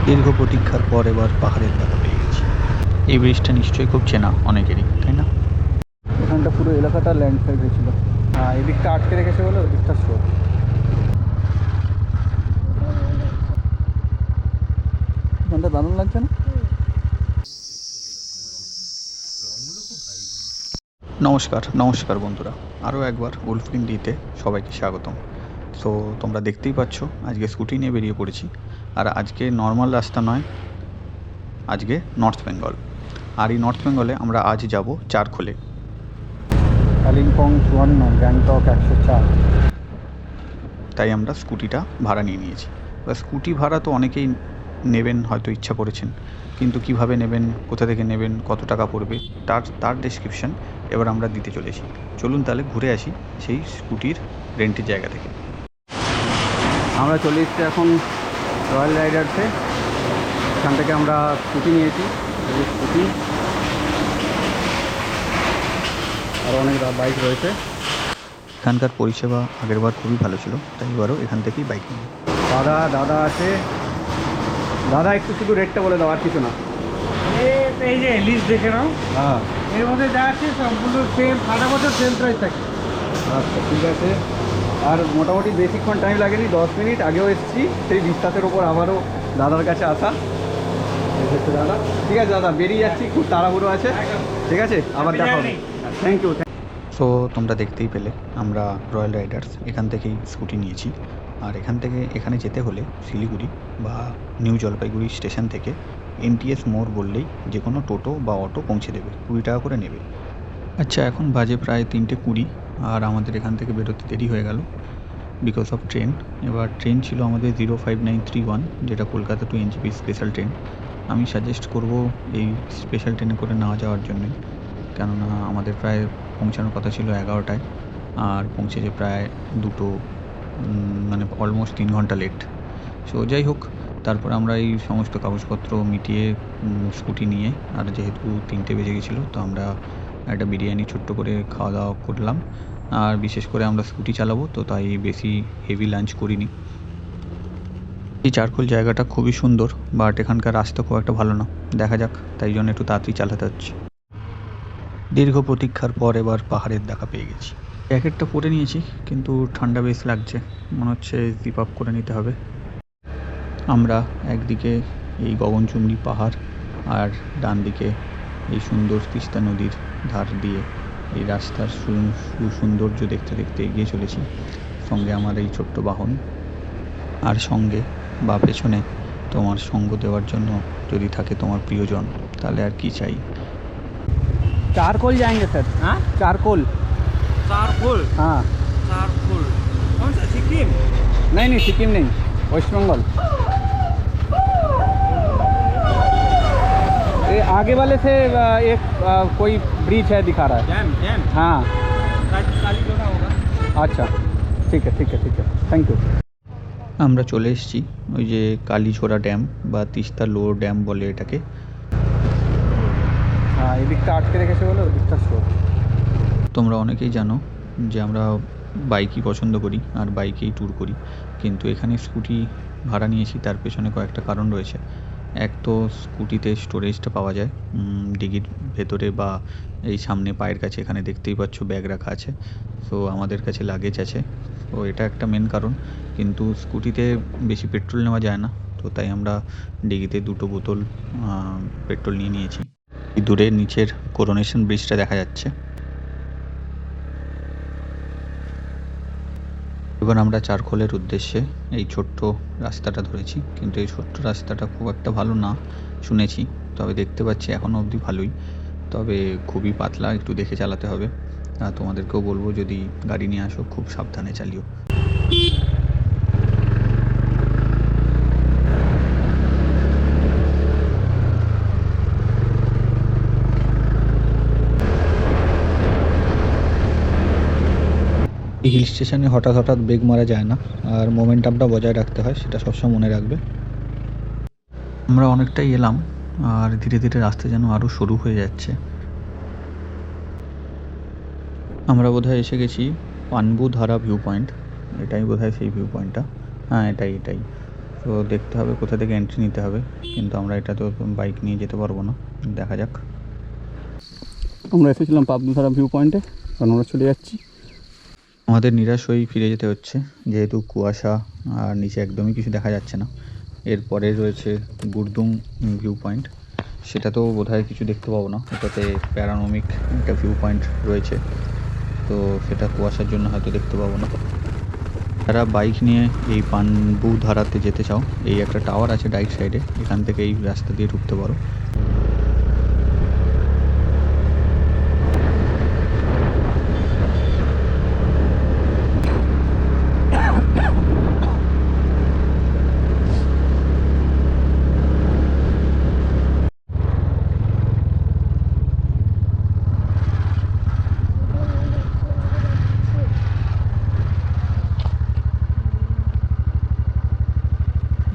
দীর্ঘ প্রতীক্ষার পর এবার পাহাড়ের দেখা পেয়ে গেছি। এই ব্রিজটা নিশ্চয়ই খুব চেনা অনেকেরই, তাই না? এখানটা পুরো এলাকাটা ল্যান্ডস্লাইড হয়েছিল। হ্যাঁ, এদিকটা আটকে রেখেছে বলে ওদিকটা স্রোত। এখানটা দারুণ লাগছে না? নমস্কার নমস্কার বন্ধুরা, আরও একবার উলফকিন্ডিতে সবাইকে স্বাগতম। সো তোমরা দেখতেই পাচ্ছ আজকে স্কুটি নিয়ে বেরিয়ে পড়েছি। আর আজকে নর্মাল রাস্তা নয়, আজকে নর্থ বেঙ্গল। আর এই নর্থ বেঙ্গলে আমরা আজ যাব চারখোলে। কালিম্পং 54, গ্যাংটক 104। তাই আমরা স্কুটিটা ভাড়া নিয়ে নিয়েছি। এবার স্কুটি ভাড়া তো অনেকেই নেবেন, হয়তো ইচ্ছা করেছেন, কিন্তু কিভাবে নেবেন, কোথা থেকে নেবেন, কত টাকা পড়বে, তার ডেসক্রিপশন এবার আমরা দিতে চলেছি। চলুন তাহলে ঘুরে আসি সেই স্কুটির রেন্টের জায়গা থেকে। আমরা চলে এসেছি এখন রয়্যাল রাইডার্সে। এখান থেকে আমরা স্কুটি নিয়েছি, এই স্কুটি আর অনেক বাইক রয়েছে। এখানকার পরিষেবা আগেরবার খুবই ভালো ছিল, তাই এবারও এখান থেকেই বাইক নিই। দাদা আছে। দাদা একটু শুধু রেটটা বলে দাও, আর কিছু না। এই যে লিস্ট দেখে নাও, হ্যাঁ এর মধ্যে যা আছে সবগুলো সেম, সারা বছর সেম প্রাইস থাকে। আচ্ছা ঠিক আছে। আর মোটামুটি বেশিক্ষণ টাইম লাগেনি, 10 মিনিট আগেও এসেছি। সেই বিশ্বাসের ওপর আবারও দাদার কাছে আসা। এসেছে দাদা। ঠিক আছে দাদা, বেরিয়ে যাচ্ছি, খুব তাড়াহুড়ো আছে। ঠিক আছে, আবার দেখা হবে। Thank you. সো তোমরা দেখতেই পেলে আমরা রয়্যাল রাইডার্স এখান থেকেই স্কুটি নিয়েছি। আর এখান থেকে এখানে যেতে হলে শিলিগুড়ি বা নিউ জলপাইগুড়ি স্টেশন থেকে এনটিএস মোড় বললেই যে কোনো টোটো বা অটো পৌঁছে দেবে, 20 টাকা করে নেবে। আচ্ছা, এখন বাজে প্রায় 3:20, আর আমাদের এখান থেকে বেরোতে দেরি হয়ে গেল বিকজ অফ ট্রেন। এবার ট্রেন ছিল আমাদের 05931, যেটা Kolkata to NJP special train. আমি সাজেস্ট করব এই স্পেশাল ট্রেনে করে না যাওয়ার জন্যে, কেননা আমাদের প্রায় পৌঁছানোর কথা ছিল 11টায়, আর পৌঁছেছে প্রায় 2টো, মানে অলমোস্ট 3 ঘন্টা লেট। সো যাই হোক, তারপর আমরা এই সমস্ত কাগজপত্র মিটিয়ে স্কুটি নিয়ে, আর যেহেতু 3টে বেজে গেছিলো, তো আমরা একটা বিরিয়ানি ছোট্ট করে খাওয়া দাওয়া করলাম। আর বিশেষ করে আমরা স্কুটি চালাবো, তো তাই বেশি হেভি লাঞ্চ করিনি। এই চারখোল জায়গাটা খুবই সুন্দর, বাট এখানকার রাস্তা খুব একটা ভালো না, দেখা যাক, তাই জন্য একটু তাড়াতাড়ি চালাতে হচ্ছে। দীর্ঘ প্রতীক্ষার পর এবার পাহাড়ের দেখা পেয়ে গেছি। জ্যাকেটটা পরে নিয়েছি, কিন্তু ঠান্ডা বেশ লাগছে, মনে হচ্ছে জিপ আপ করে নিতে হবে। আমরা একদিকে এই গগনচুম্বী পাহাড়, আর ডান দিকে এই সুন্দর তিস্তা নদীর ধার দিয়ে এই রাস্তার সৌন্দর্য দেখতে দেখতে এগিয়ে চলেছি। সঙ্গে আমার এই ছোট্ট বাহন, আর সঙ্গে বা পেছনে তোমার সঙ্গ দেওয়ার জন্য যদি থাকে তোমার প্রিয়জন, তাহলে আর কি চাই। चारकोल जाएंगे सर। हाँ, चारकोल। चारकोल। हाँ। चारकोल कौन सा, सिक्किम? नहीं नहीं, सिक्किम नहीं, वेस्ट बंगाल। ये आगे वाले से एक कोई ब्रिज है दिखा रहा है। डैम डैम हाँ। काली जोड़ा होगा। अच्छा ठीक है ठीक है ठीक है, थैंक यू। আমরা চলে এসেছি ওই যে কালীঝোড়া ড্যাম বা তিস্তা লোর ড্যাম বলে এটাকে। হ্যাঁ, এদিকটা আটকে রেখেছে বলে ওদিকটা স্রোত। তোমরা অনেকেই জানো যে আমরা বাইকই পছন্দ করি আর বাইকেই ট্যুর করি, কিন্তু এখানে স্কুটি ভাড়া নিয়েছি, তার পেছনে কয়েকটা কারণ রয়েছে। এক তো স্কুটিতে স্টোরেজটা পাওয়া যায় ডিগির ভেতরে বা এই সামনে পায়ের কাছে, এখানে দেখতেই পাচ্ছ ব্যাগ রাখা আছে। সো আমাদের কাছে লাগেজ আছে, তো এটা একটা মেন কারণ। কিন্তু স্কুটিতে বেশি পেট্রোল নেওয়া যায় না, তো তাই আমরা ডিগিতে 2টো বোতল পেট্রোল নিয়ে নিয়েছি। এই দূরে নিচের করোনেশন ব্রিজটা দেখা যাচ্ছে। এবার আমরা চারখোলের উদ্দেশ্যে এই ছোট্ট রাস্তাটা ধরেছি, কিন্তু এই ছোট্ট রাস্তাটা খুব একটা ভালো না শুনেছি, তবে দেখতে পাচ্ছি এখনও অবধি ভালোই, তবে খুবই পাতলা, একটু দেখে চালাতে হবে। আর তোমাদেরকেও বলবো, যদি গাড়ি নিয়ে আসো খুব সাবধানে চালিও। এই হিল স্টেশনে হঠাৎ হঠাৎ ব্রেক মারা যায় না, আর মোমেন্টামটা বজায় রাখতে হয়, সেটা সবসময় মনে রাখবে। আমরা অনেকটাই এলাম, আর ধীরে ধীরে রাস্তা যেন আরও সরু হয়ে যাচ্ছে। আমরা বোধহয় এসে গেছি পানবুধারা ভিউ পয়েন্ট, এটাই বোধহয় সেই ভিউ পয়েন্টটা। হ্যাঁ, এটাই। তো দেখতে হবে কোথা থেকে এন্ট্রি নিতে হবে, কিন্তু আমরা এটা তো বাইক নিয়ে যেতে পারবো না, দেখা যাক। আমরা এসেছিলাম পাবনাধারা ভিউ পয়েন্টে, কারণ আমরা চলে যাচ্ছি। আমাদের নিরাশ হয়েই ফিরে যেতে হচ্ছে, যেহেতু কুয়াশা আর নিচে একদমই কিছু দেখা যাচ্ছে না। এরপরে রয়েছে গুরদুং ভিউ পয়েন্ট, সেটা তো বোধহয় কিছু দেখতে পাবো না, ওটাতে প্যারানমিক একটা ভিউ পয়েন্ট রয়েছে, তো সেটা কুয়াশার জন্য হয়তো দেখতে পাবো না। যারা বাইক নিয়ে এই পানবু ধারাতে যেতে চাও, এই একটা টাওয়ার আছে ডাইট সাইডে, এখান থেকে এই রাস্তা দিয়ে ঢুকতে পারো।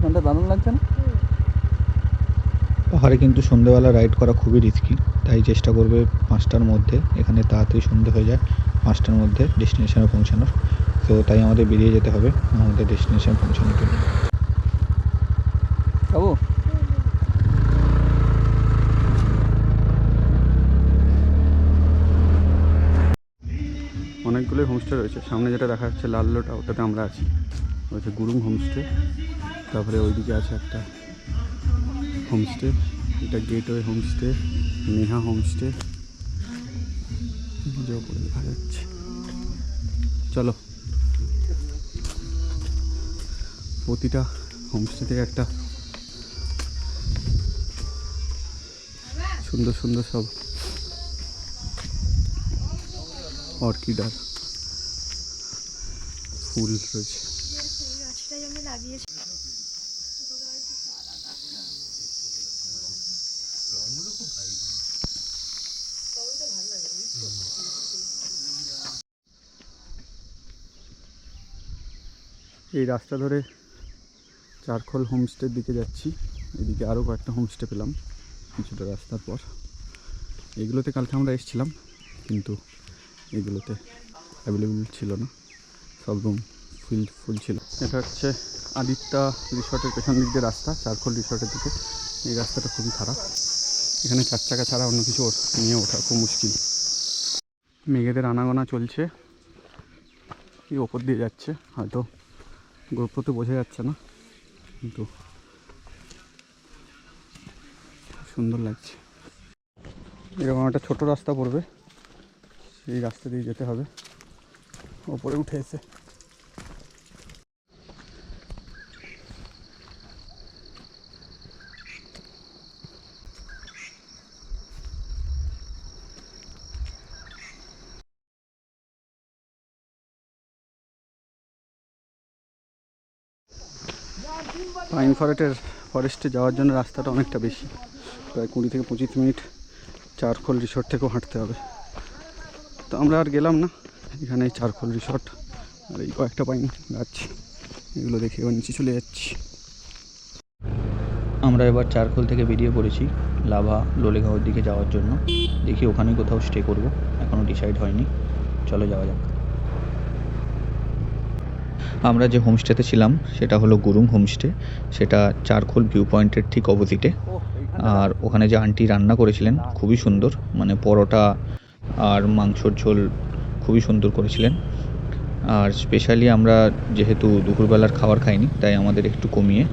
এখানটা দারুণ লাগছে না? পাহাড়ে কিন্তু সন্ধ্যেবেলা রাইড করা খুবই রিস্কি, তাই চেষ্টা করবে 5টার মধ্যে, এখানে তাড়াতাড়ি সন্ধ্যে হয়ে যায় 5টার মধ্যে ডেস্টিনেশনে পৌঁছানোর। তো তাই আমাদের বেরিয়ে যেতে হবে আমাদের ডেস্টিনেশনে পৌঁছানোর জন্য। যাবো? অনেকগুলোই হোমস্টে রয়েছে, সামনে যেটা দেখা যাচ্ছে লাল লোটা, ওটাতে আমরা আছি, রয়েছে গুরুং হোমস্টে। তারপরে ওইদিকে আছে একটা হোমস্টে, এটা গেটওয়ে হোমস্টে, নেহা হোমস্টে, যে ওপরে দেখা যাচ্ছে। চলো, প্রতিটা হোমস্টে থেকে একটা সুন্দর সুন্দর সব অর্কিড আর ফুল রয়েছে। এই রাস্তা ধরে চারখোল হোমস্টের দিকে যাচ্ছি, এদিকে আরও কয়েকটা হোমস্টে পেলাম কিছুটা রাস্তার পর। এগুলোতে কালকে আমরা এসেছিলাম, কিন্তু এগুলোতে অ্যাভেলেবেল ছিল না, সব রুম ফুল ছিল। এটা হচ্ছে আদিত্যা রিসর্টের পেছন দিক দিয়ে রাস্তা, চারখোল রিসর্টের দিকে। এই রাস্তাটা খুবই খারাপ, এখানে 4 চাকা ছাড়া অন্য কিছু নিয়ে ওঠা খুব মুশকিল। মেঘেদের আনাগোনা চলছে, এই ওপর দিয়ে যাচ্ছে, হয়তো গোপ্রোতে বোঝা যাচ্ছে না, কিন্তু সুন্দর লাগছে। এরকম একটা ছোট রাস্তা পড়বে, সেই রাস্তা দিয়ে যেতে হবে ওপরে উঠে এসে। পাইন ফরেস্টে যাওয়ার জন্য রাস্তাটা অনেকটা বেশি, প্রায় 20 থেকে 25 মিনিট চারখোল রিসর্ট থেকেও হাঁটতে হবে। তো আমরা আর গেলাম না, এখানে চারখোল রিসর্ট আর এই কয়েকটা পাইন গাছ, এগুলো দেখে এবার নিচে চলে যাচ্ছি। আমরা এবার চারখোল থেকে বেরিয়ে পড়েছি লাভা লোলেগাঁওয়ের দিকে যাওয়ার জন্য। দেখি ওখানেই কোথাও স্টে করব, এখনও ডিসাইড হয়নি, চলো যাওয়া যাক। আমরা যে হোমস্টেতে ছিলাম সেটা হলো গুরুং হোমস্টে, সেটা চারখোল ভিউ পয়েন্টের ঠিক অপোজিটে। আর ওখানে যে আন্টি রান্না করেছিলেন খুবই সুন্দর, মানে পরোটা আর মাংসর ঝোল খুবই সুন্দর করেছিলেন। আর স্পেশালি আমরা যেহেতু দুপুরবেলার খাবার খাইনি, তাই আমাদের একটু কমিয়ে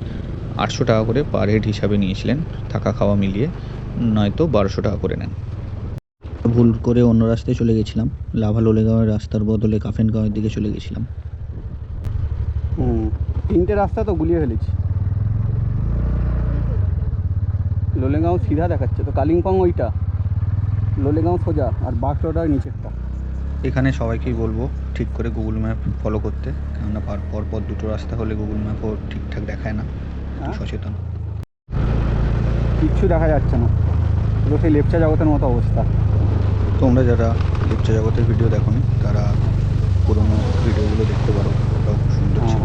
800 টাকা করে পার হেড হিসাবে নিয়েছিলেন, থাকা খাওয়া মিলিয়ে, নয়তো 1200 টাকা করে নেন। ভুল করে অন্য রাস্তায় চলে গেছিলাম, লাভা লোলেগাঁওয়ের রাস্তার বদলে কাফেনগাঁওয়ের দিকে চলে গেছিলাম। 3টে রাস্তা তো গুলিয়ে ফেলেছি। লোলেগাঁও সিধা দেখাচ্ছে, তো কালিম্পং ওইটা, লোলেগাঁও সোজা, আর বাগডোগরা নিচেরটা। এখানে সবাইকেই বলবো ঠিক করে গুগল ম্যাপ ফলো করতে, কেননা পরপর দুটো রাস্তা হলে গুগল ম্যাপও ঠিকঠাক দেখায় না, একটু সচেতন। কিচ্ছু দেখা যাচ্ছে না, পুরো সেই লেপচা জগতের মতো অবস্থা। তোমরা যারা লেপচা জগতের ভিডিও দেখোনি তারা পুরোনো ভিডিওগুলো দেখতে পারো, ওটাও খুব সুন্দর ছিল।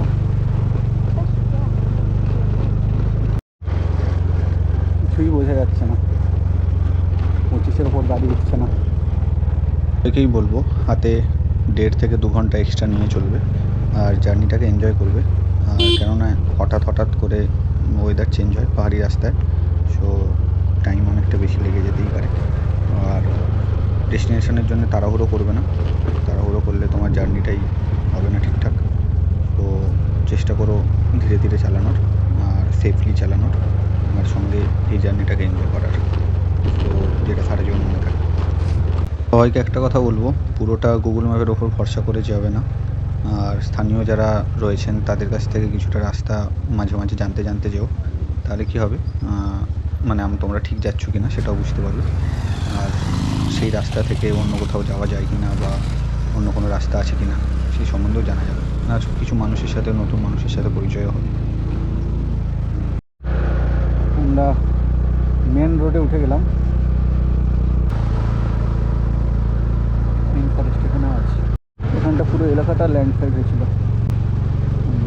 কিছুই বোঝা যাচ্ছে না, 25-এর ওপর গাড়ি উঠছে না। একেই বলবো হাতে 1.5 থেকে 2 ঘন্টা এক্সট্রা নিয়ে চলবে, আর জার্নিটাকে এনজয় করবে, কেননা হঠাৎ করে ওয়েদার চেঞ্জ হয় পাহাড়ি রাস্তায়, সো টাইম অনেকটা বেশি লেগে যেতেই পারে। আর ডেস্টিনেশনের জন্য তাড়াহুড়ো করবে না, তাড়াহুড়ো করলে তোমার জার্নিটাই হবে না ঠিকঠাক। তো চেষ্টা করো ধীরে ধীরে চালানোর আর সেফলি চালানোর, আমার সঙ্গে এই জার্নিটাকে এনজয় করার। তো যেটা সারা জীবন মনে থাকে। সবাইকে একটা কথা বলবো, পুরোটা গুগল ম্যাপের ওপর ভরসা করে যাবে না। আর স্থানীয় যারা রয়েছেন তাদের কাছ থেকে কিছুটা রাস্তা মাঝে মাঝে জানতে যেও, তাহলে কী হবে মানে তোমরা ঠিক যাচ্ছ কি না সেটাও বুঝতে পারবে। আর সেই রাস্তা থেকে অন্য কোথাও যাওয়া যায় কি না বা অন্য কোনো রাস্তা আছে কি না সেই সম্বন্ধেও জানা যাবে। আর কিছু মানুষের সাথে, নতুন মানুষের সাথে পরিচয় হবে। আমরা মেন রোডে উঠে গেলাম। মেন ফরেস্ট এখানে আছে। এখানটা পুরো এলাকাটা ল্যান্ডস্লাইড হয়েছিল,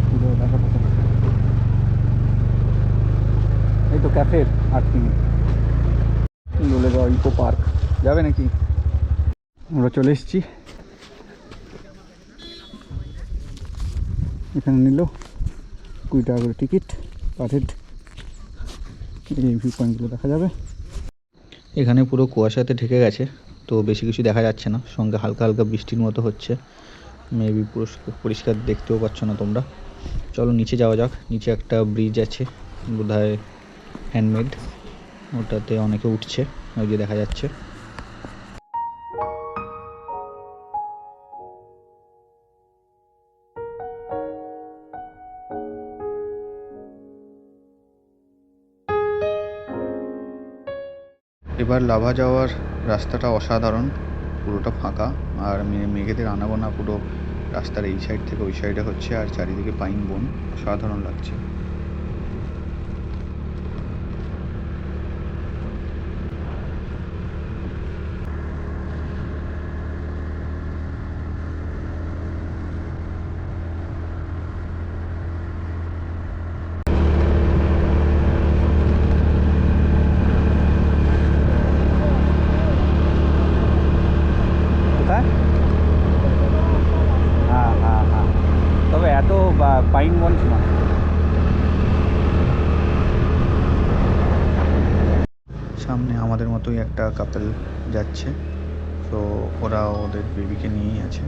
পুরো এলাকাটা। এই তো ক্যাফের 8 মিনিট লোলেগাঁও ইকো পার্ক যাবে নাকি? আমরা চলে এসেছি। এখানে নিল 20 টাকা করে টিকিট পার হেড। এই ভিউ পয়েন্টগুলো দেখা যাবে। এখানে পুরো কুয়াশাতে ঢেকে গেছে, তো বেশি কিছু দেখা যাচ্ছে না, সঙ্গে হালকা হালকা বৃষ্টির মতো হচ্ছে। মেবি পরিষ্কার দেখতেও পাচ্ছ না তোমরা। চলো নিচে যাওয়া যাক। নিচে একটা ব্রিজ আছে, বোধহয় হ্যান্ডমেড, ওটাতে অনেকে উঠছে, ওই যে দেখা যাচ্ছে। এবার লাভা যাওয়ার রাস্তাটা অসাধারণ, পুরোটা ফাঁকা আর মেঘেদের আনাগোনা পুরো রাস্তার এই সাইড থেকে ওই সাইডে হচ্ছে, আর চারিদিকে পাইন বন, অসাধারণ লাগছে। তবে এত পাইন বন ছিল না। সামনে আমাদের মতোই একটা কাপল যাচ্ছে, তো ওরা ওদের বেবিকে নিয়েই আছে।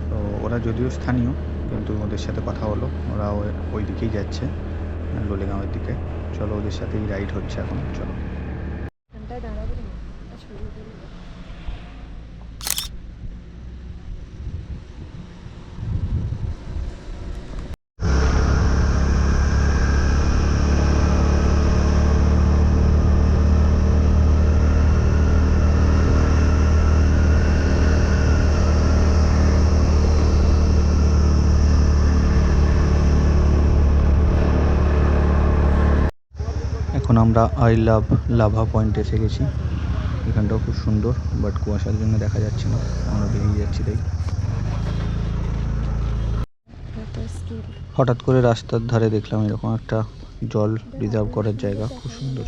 তো ওরা যদিও স্থানীয়, কিন্তু ওদের সাথে কথা হলো, ওরা ওই দিকেই যাচ্ছে, লোলেগাঁওয়ের দিকে। চলো ওদের সাথেই রাইড হচ্ছে এখন, চলো। এখন আমরা আই লাভ লাভা পয়েন্টে এসে গেছি। এখানটাও খুব সুন্দর, বাট কুয়াশার জন্য দেখা যাচ্ছে না, আমরা বেরিয়ে যাচ্ছি তাই। হঠাৎ করে রাস্তার ধারে দেখলাম এরকম একটা জল রিজার্ভ করার জায়গা, খুব সুন্দর।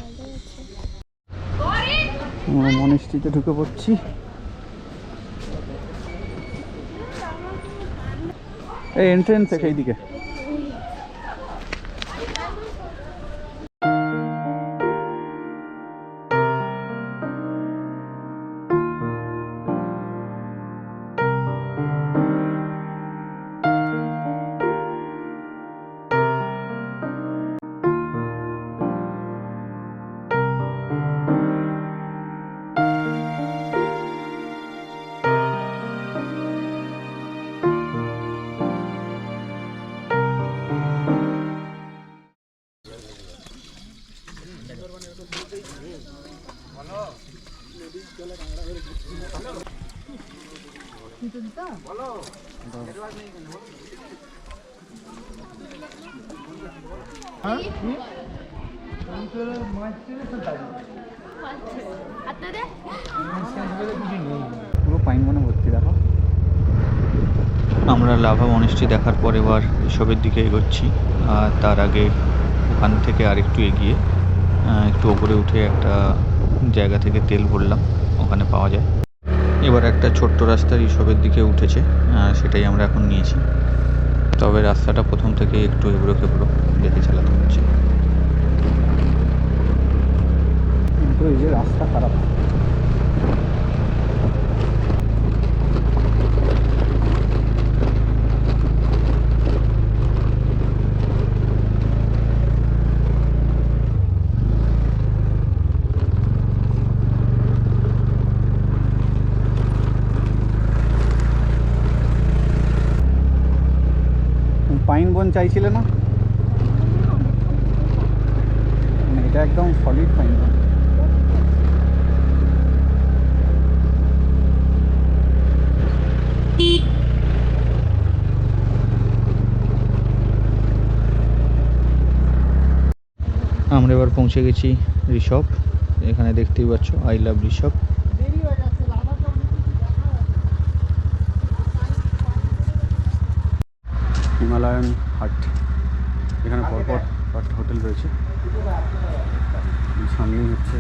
আমরা মনেস্ট্রিতে ঢুকে পড়ছি। এই এন্ট্রেন্স এই দিকে। পুরো পাইন বনে ভর্তি দেখো। আমরা লাভা মনেস্ট্রি দেখার পর এবার এসবের দিকে এগোচ্ছি। আর তার আগে ওখান থেকে আরেকটু এগিয়ে একটু ওপরে উঠে একটা জায়গা থেকে তেল ভরলাম, ওখানে পাওয়া যায়। এবার একটা ছোট্ট রাস্তার এসবের দিকে উঠেছে, সেটাই আমরা এখন নিয়েছি। তবে রাস্তাটা প্রথম থেকে একটু এবড়ো খেবড়ো, দেখে চালাতে হচ্ছে। কিন্তু এই যে রাস্তা খারাপ। পাইন বোন চাইছিলে না? এটা একদম সলিড পাইন বোন। আমরা এবার পৌঁছে গেছি ঋষভ। এখানে দেখতেই পাচ্ছ আই লাভ ঋষভ। হিমালয়ান হাট, এখানে পরপর 5টা হোটেল রয়েছে। সামনেই হচ্ছে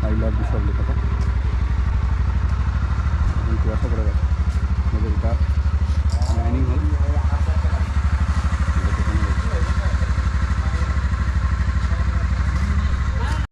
আই লাভ ঋষভ লেখাটা।